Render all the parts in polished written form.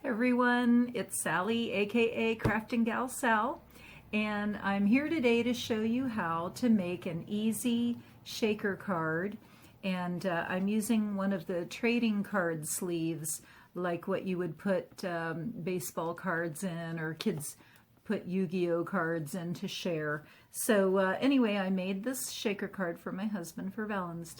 Everyone, it's Sally, aka Crafting Gal Sal, and I'm here today to show you how to make an easy shaker card. And I'm using one of the trading card sleeves, like what you would put baseball cards in, or kids put Yu-Gi-Oh cards in to share. So anyway, I made this shaker card for my husband for Valentine's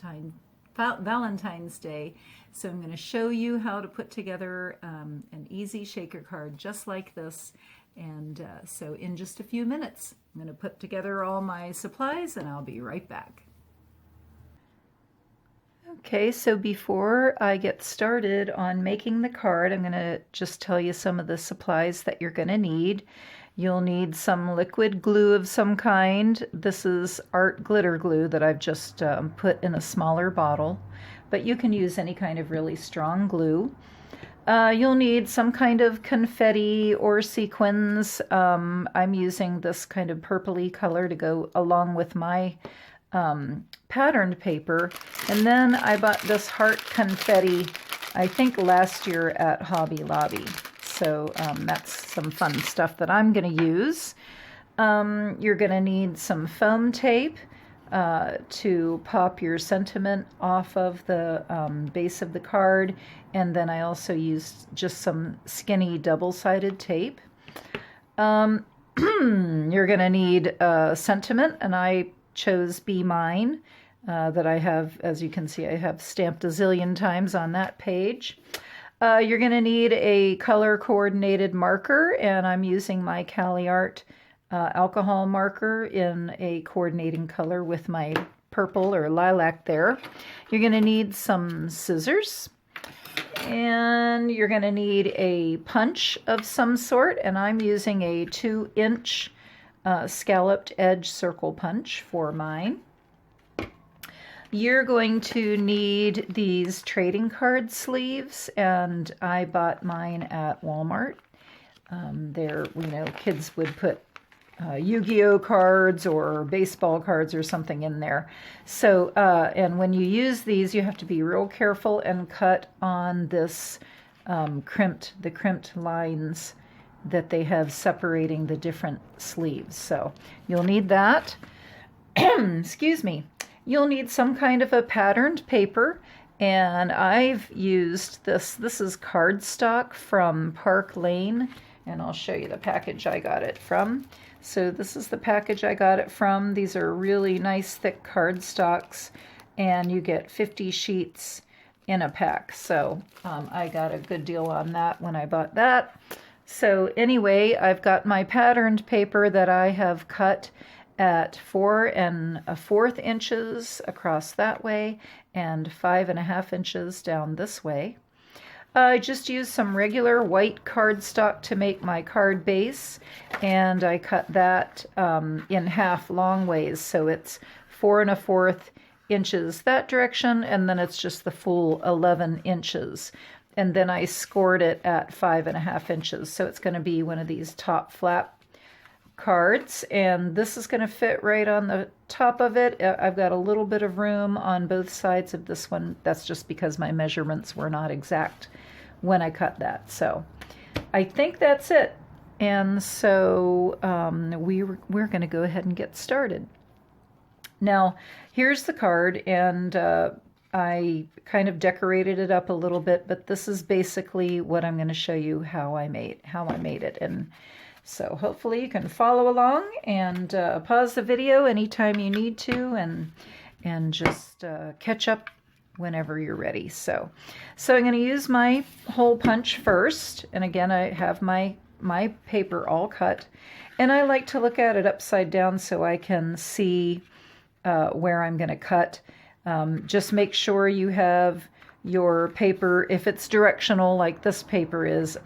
Day. So I'm going to show you how to put together an easy shaker card just like this. And so in just a few minutes, I'm going to put together all my supplies and I'll be right back. Okay, so before I get started on making the card, I'm going to just tell you some of the supplies that you're going to need. You'll need some liquid glue of some kind. This is art glitter glue that I've just put in a smaller bottle, but you can use any kind of really strong glue. You'll need some kind of confetti or sequins. I'm using this kind of purpley color to go along with my patterned paper. And then I bought this heart confetti, I think last year at Hobby Lobby. So that's some fun stuff that I'm going to use. You're going to need some foam tape to pop your sentiment off of the base of the card. And then I also used just some skinny double-sided tape. You're going to need sentiment, and I chose Be Mine that I have, as you can see, I have stamped a zillion times on that page. You're going to need a color-coordinated marker, and I'm using my Cali Art alcohol marker in a coordinating color with my purple or lilac there. You're going to need some scissors, and you're going to need a punch of some sort, and I'm using a 2-inch scalloped edge circle punch for mine. You're going to need these trading card sleeves, and I bought mine at Walmart. There, kids would put Yu-Gi-Oh cards or baseball cards or something in there. So, and when you use these, you have to be real careful and cut on this the crimped lines that they have separating the different sleeves. So you'll need that. Excuse me. You'll need some kind of a patterned paper, and I've used this. This is cardstock from Park Lane, and I'll show you the package I got it from. So this is the package I got it from. These are really nice thick cardstocks, and you get 50 sheets in a pack. So I got a good deal on that when I bought that. So anyway, I've got my patterned paper that I have cut at 4 1/4 inches across that way and 5 1/2 inches down this way. I just used some regular white cardstock to make my card base, and I cut that in half long ways, so it's 4 1/4 inches that direction, and then it's just the full 11 inches. And then I scored it at 5 1/2 inches, so it's going to be one of these top flap cards, and this is going to fit right on the top of it. I've got a little bit of room on both sides of this one. That's just because my measurements were not exact when I cut that. So I think that's it. And so we're going to go ahead and get started. Now here's the card, and I kind of decorated it up a little bit, but this is basically what I'm going to show you how I made it. And so hopefully you can follow along and pause the video anytime you need to, and just catch up whenever you're ready. So I'm going to use my hole punch first, and again I have my paper all cut, and I like to look at it upside down so I can see where I'm going to cut. Just make sure you have your paper, if it's directional like this paper is,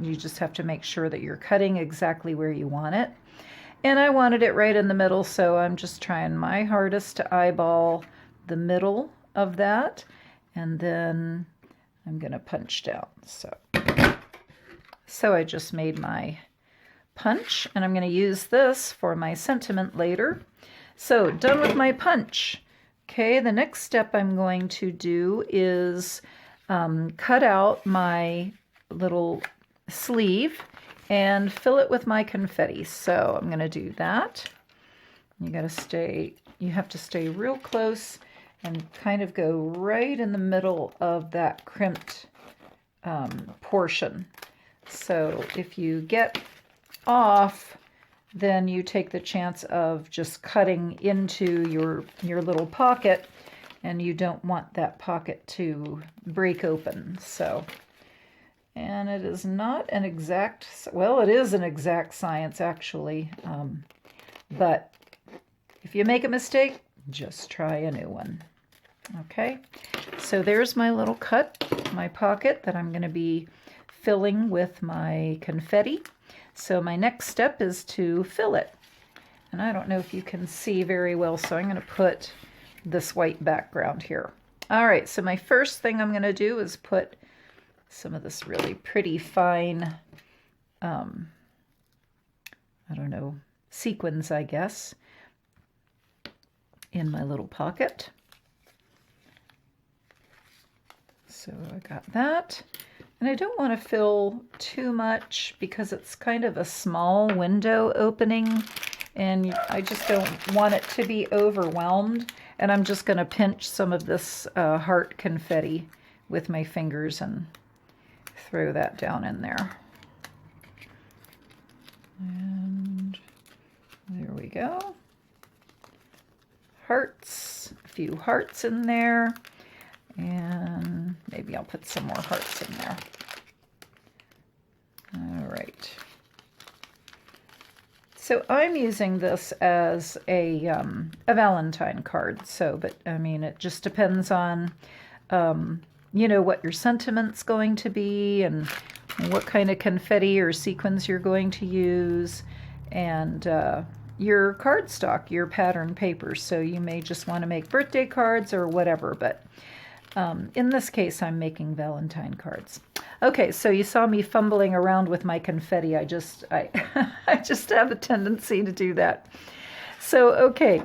you just have to make sure that you're cutting exactly where you want it. And I wanted it right in the middle, so I'm just trying my hardest to eyeball the middle of that, and then I'm going to punch down. So I just made my punch, and I'm going to use this for my sentiment later. So done with my punch. Okay, the next step I'm going to do is cut out my little sleeve and fill it with my confetti. So I'm going to do that. You have to stay real close and kind of go right in the middle of that crimped portion. So if you get off, then you take the chance of just cutting into your little pocket, and you don't want that pocket to break open. So, and it is not an exact, well, it is an exact science actually, but if you make a mistake, just try a new one. Okay, so there's my little cut, my pocket that I'm going to be filling with my confetti. So my next step is to fill it. And I don't know if you can see very well, so I'm going to put this white background here. All right, so my first thing I'm going to do is put some of this really pretty fine, I don't know, sequins, I guess, in my little pocket. So I got that. And I don't want to fill too much because it's kind of a small window opening, and I just don't want it to be overwhelmed. And I'm just going to pinch some of this heart confetti with my fingers and throw that down in there. And there we go. Hearts, a few hearts in there. And maybe I'll put some more hearts in there. All right. So I'm using this as a Valentine card. So, but I mean, it just depends on, you know, what your sentiment's going to be and what kind of confetti or sequins you're going to use, and your cardstock, your pattern paper. So you may just want to make birthday cards or whatever, but in this case, I'm making Valentine cards. Okay, so you saw me fumbling around with my confetti. I just have a tendency to do that. So, okay,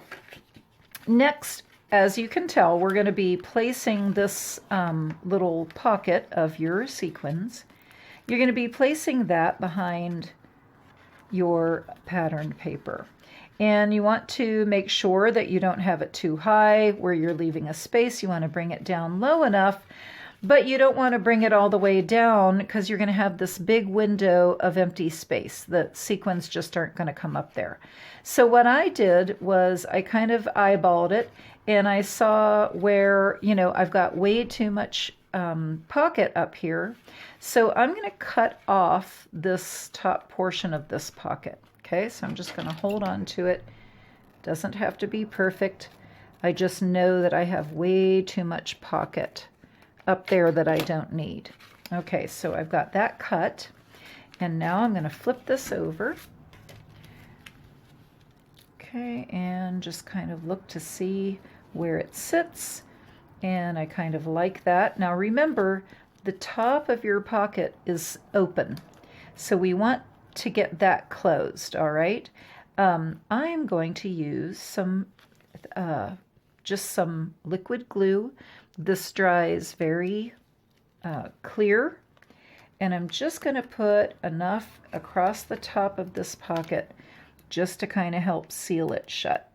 next, as you can tell, we're going to be placing this little pocket of your sequins. You're going to be placing that behind your patterned paper. And you want to make sure that you don't have it too high where you're leaving a space. You want to bring it down low enough, but you don't want to bring it all the way down because you're going to have this big window of empty space. The sequins just aren't going to come up there. So what I did was I kind of eyeballed it, and I saw where, you know, I've got way too much pocket up here. So I'm going to cut off this top portion of this pocket. Okay, so I'm just going to hold on to it. Doesn't have to be perfect. I just know that I have way too much pocket up there that I don't need. Okay, so I've got that cut, and now I'm going to flip this over. Okay, and just kind of look to see where it sits, and I kind of like that. Now remember, the top of your pocket is open, so we want to get that closed. All right, I'm going to use some just some liquid glue. This dries very clear, and I'm just going to put enough across the top of this pocket just to kind of help seal it shut.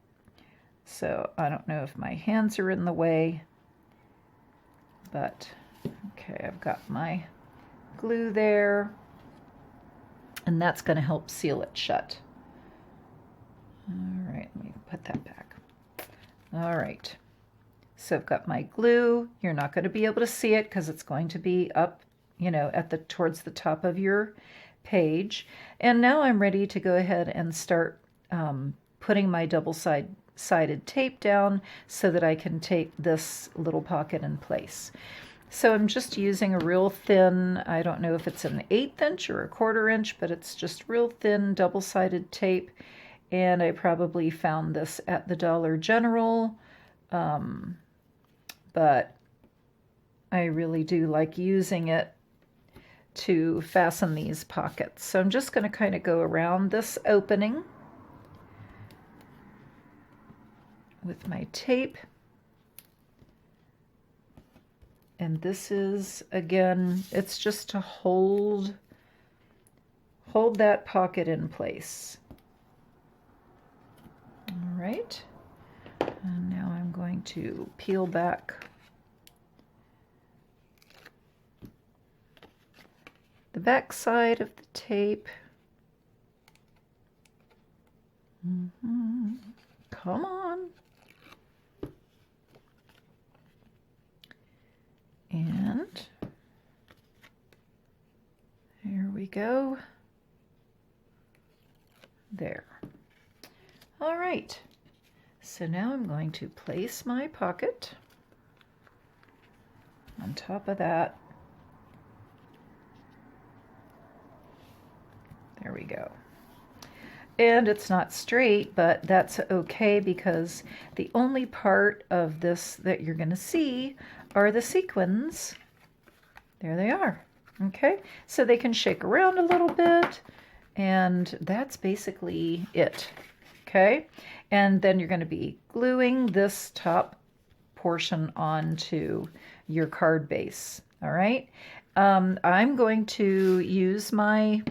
So I don't know if my hands are in the way, but okay, I've got my glue there, and that's going to help seal it shut. All right, let me put that back. All right, so I've got my glue. You're not going to be able to see it because it's going to be up, you know, at the towards the top of your page. And now I'm ready to go ahead and start putting my double-sided tape down so that I can tape this little pocket in place. So I'm just using a real thin, I don't know if it's an 1/8 inch or a 1/4 inch, but it's just real thin double-sided tape. And I probably found this at the Dollar General, but I really do like using it to fasten these pockets. So I'm just going to kind of go around this opening with my tape. And this is, again, it's just to hold hold that pocket in place. All right, and now I'm going to peel back the back side of the tape. Come on. And here we go. There. All right. So now I'm going to place my pocket on top of that. There we go. And it's not straight, but that's okay because the only part of this that you're going to see are the sequins. There they are. Okay, so they can shake around a little bit, and that's basically it. Okay, and then you're going to be gluing this top portion onto your card base. All right, I'm going to use my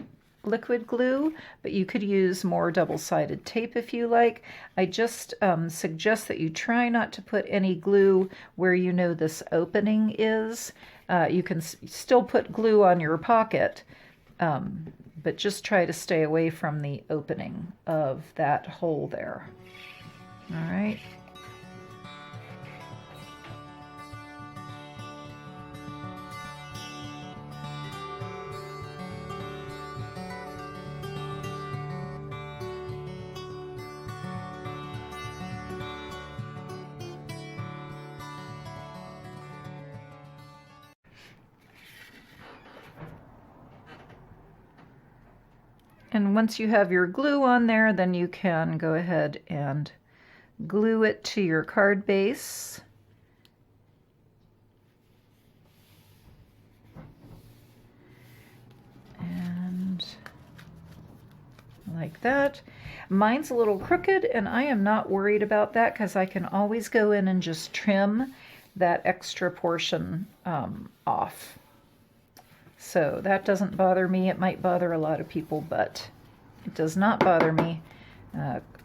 liquid glue, but you could use more double-sided tape if you like. I just suggest that you try not to put any glue where you know this opening is. You can still put glue on your pocket, but just try to stay away from the opening of that hole there. All right. And once you have your glue on there, then you can go ahead and glue it to your card base. And like that. Mine's a little crooked, and I am not worried about that because I can always go in and just trim that extra portion off. So that doesn't bother me. It might bother a lot of people, but it does not bother me.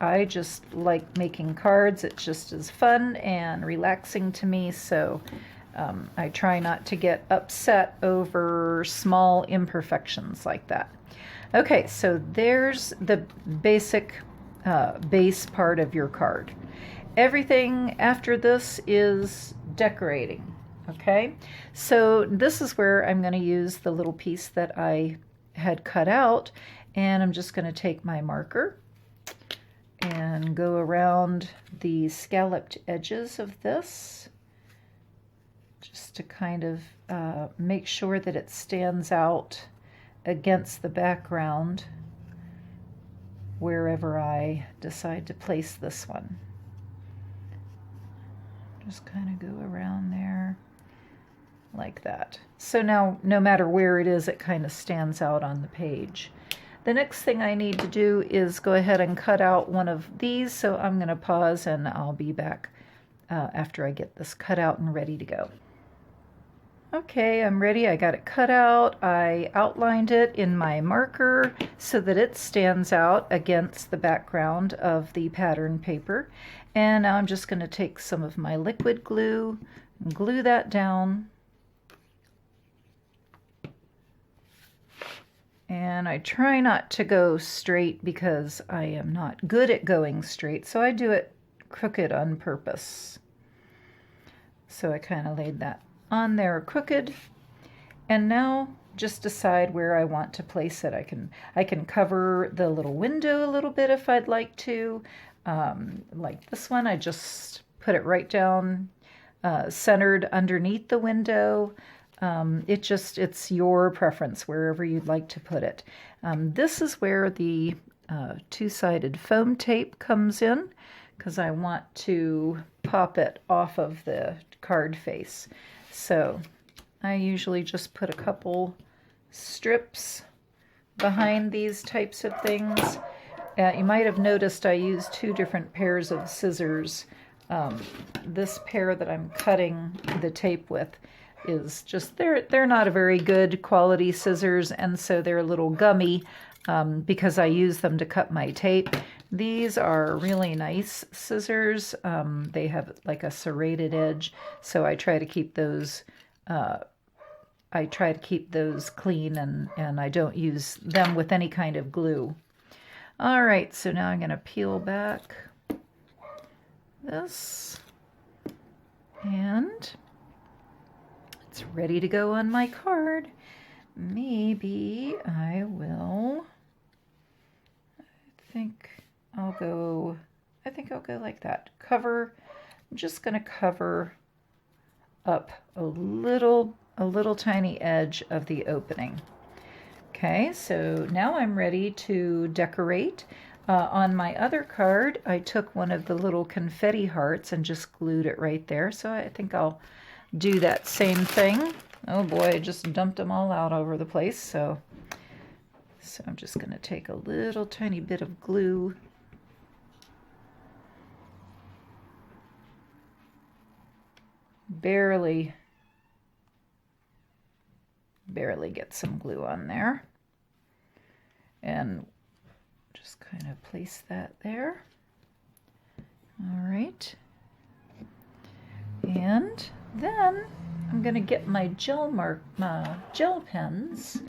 I just like making cards. It's just as fun and relaxing to me, so I try not to get upset over small imperfections like that. Okay, so there's the basic base part of your card. Everything after this is decorating. Okay, so this is where I'm going to use the little piece that I had cut out, and I'm just going to take my marker and go around the scalloped edges of this just to kind of make sure that it stands out against the background wherever I decide to place this one. Just kind of go around there like that. So now, no matter where it is, it kind of stands out on the page. The next thing I need to do is go ahead and cut out one of these, so I'm going to pause and I'll be back after I get this cut out and ready to go. Okay, I'm ready. I got it cut out. I outlined it in my marker so that it stands out against the background of the pattern paper. And now I'm just going to take some of my liquid glue and glue that down. And I try not to go straight because I am not good at going straight, so I do it crooked on purpose. So I kind of laid that on there crooked, and now just decide where I want to place it. I can cover the little window a little bit if I'd like to. Like this one, I just put it right down centered underneath the window. It's your preference wherever you'd like to put it. This is where the two-sided foam tape comes in, because I want to pop it off of the card face. So I usually just put a couple strips behind these types of things. You might have noticed I used two different pairs of scissors. This pair that I'm cutting the tape with is just, they're not a very good quality scissors, and so they're a little gummy. because I use them to cut my tape. These are really nice scissors. They have like a serrated edge, so I try to keep those clean, and I don't use them with any kind of glue. All right, so now I'm going to peel back this, and it's ready to go on my card. Maybe I will, I think I'll go like that. I'm just going to cover up a little tiny edge of the opening. Okay, so now I'm ready to decorate. On my other card, I took one of the little confetti hearts and just glued it right there. So I think I'll do that same thing. Oh boy, I just dumped them all out over the place. So I'm just going to take a little tiny bit of glue. Barely get some glue on there, and just kind of place that there. All right, and then I'm going to get my gel pens,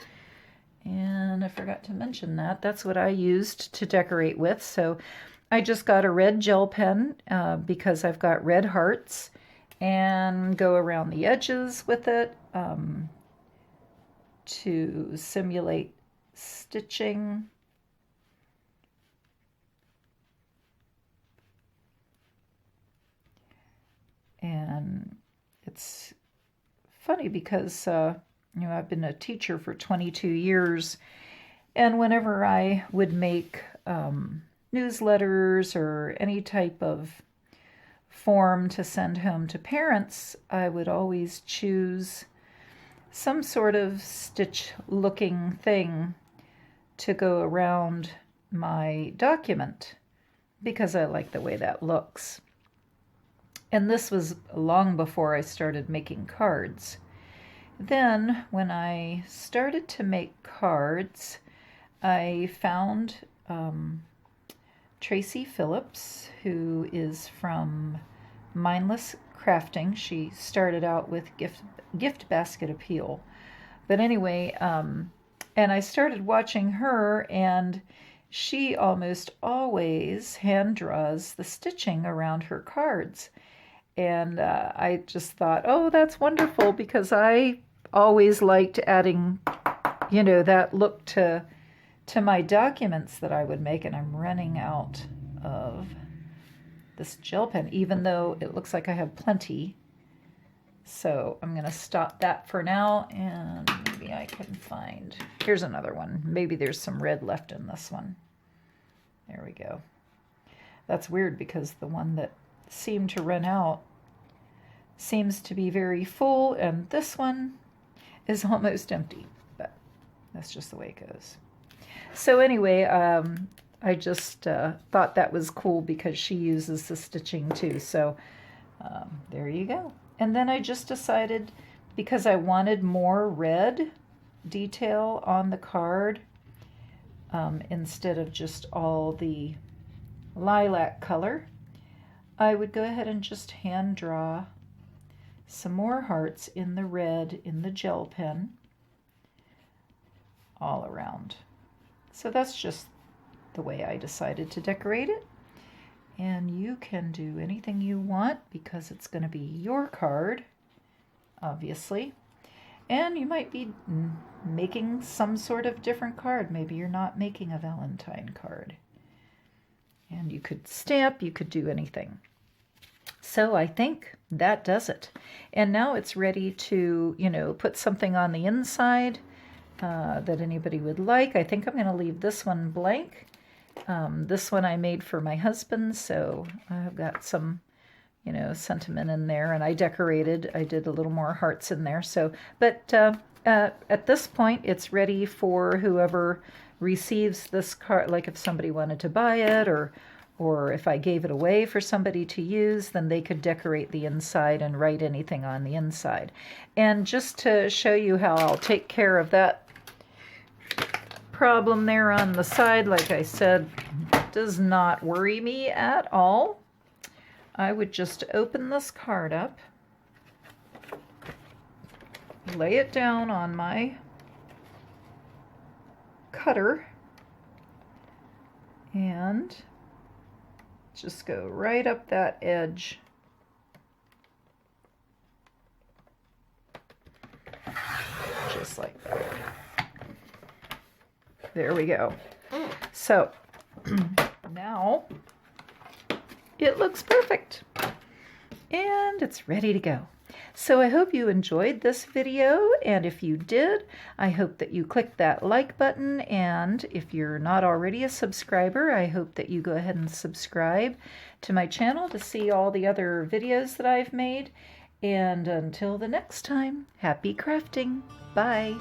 and I forgot to mention that's what I used to decorate with. So I just got a red gel pen because I've got red hearts, and go around the edges with it to simulate stitching. And it's funny because I've been a teacher for 22 years, and whenever I would make newsletters or any type of form to send home to parents, I would always choose some sort of stitch looking thing to go around my document because I like the way that looks. And this was long before I started making cards. Then when I started to make cards, I found Tracy Phillips, who is from Mindless Crafting. She started out with gift basket appeal. But anyway, and I started watching her, and she almost always hand draws the stitching around her cards. And I just thought, oh, that's wonderful, because I always liked adding, that look to my documents that I would make. And I'm running out of this gel pen, even though it looks like I have plenty. So I'm going to stop that for now, and maybe I can find, here's another one. Maybe there's some red left in this one. There we go. That's weird because the one that seemed to run out seems to be very full, and this one is almost empty, but that's just the way it goes. So anyway, I just thought that was cool because she uses the stitching too. So there you go. And then I just decided, because I wanted more red detail on the card, instead of just all the lilac color, I would go ahead and just hand draw some more hearts in the red in the gel pen all around. So that's just the way I decided to decorate it. And you can do anything you want because it's going to be your card, obviously. And you might be making some sort of different card. Maybe you're not making a Valentine card. And you could stamp, you could do anything. So I think that does it. And now it's ready to, put something on the inside that anybody would like. I think I'm going to leave this one blank. This one I made for my husband, so I've got some, sentiment in there, and I did a little more hearts in there. So, but at this point, it's ready for whoever receives this card. Like if somebody wanted to buy it, or if I gave it away for somebody to use, then they could decorate the inside and write anything on the inside. And just to show you how I'll take care of that problem there on the side, like I said, does not worry me at all. I would just open this card up, lay it down on my cutter, and just go right up that edge. Just like that. There we go. So now it looks perfect and it's ready to go. So I hope you enjoyed this video, and if you did, I hope that you click that like button, and if you're not already a subscriber, I hope that you go ahead and subscribe to my channel to see all the other videos that I've made. And until the next time, happy crafting. Bye.